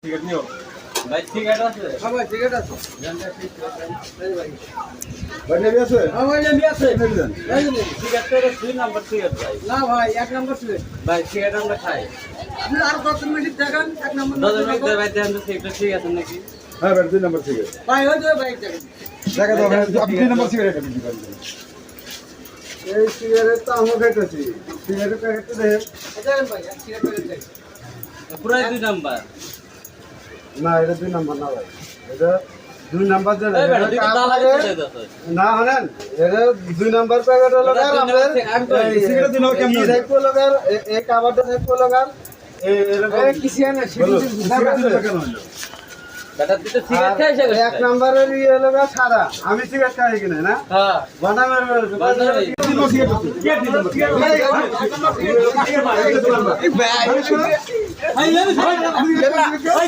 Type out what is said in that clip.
Ticket নিও ভাই, ticket আছে? হ্যাঁ ভাই, টিকিট আছে। ভাই নেবে আছে? হ্যাঁ ভাই, নেমে আছে। নেবেন? এই যে নেন। টিকিট তো 2 নাম্বার টিকিট ভাই। না ভাই, 1 নাম্বার টিকিট। ভাই টিকিট আমরা খাই। আপনি আর 10 মিনিট দেখেন, 1 নাম্বার দাদা ভাই টিকিট। ভাই দেন তো সিটটা ঠিক আছে নাকি? হ্যাঁ ভাই 2 নম্বর সিগারেট ভাই ওই যে ভাই দেখেন। দেখা দাও ভাই আপনি 2 নম্বর সিগারেট আপনি দিবেন এই সিগারেট তো আমরা খাইতেছি সিগারেট প্যাকেটটা দেখেন দেখেন ভাই, এক টিকিট করে দেখেন। পুরাই 2 নাম্বার। না এটা 2 নম্বর না ভাই এটা 2 নম্বর যে এই বেটা তুই তো দালা দিতে দাও। না হলেন এটা 2 নম্বর প্যাকেট হলো দাদা, আর 2 আমাদের নম্বর আমি তো সিগারেট দিন কেমন এই দেখো লাগার এই কাভারটা দেখো লাগার এই এরকম এই কিছু না, বলো, সেটা সিগারেট দিলে কেন হলো বেটা তুই তো সিগারেট খাইছ আর এক নম্বরের ইয়ে হলো সাদা আমি সিগারেট খাই কিনা না হ্যাঁ বানামের বানাবে। ভাই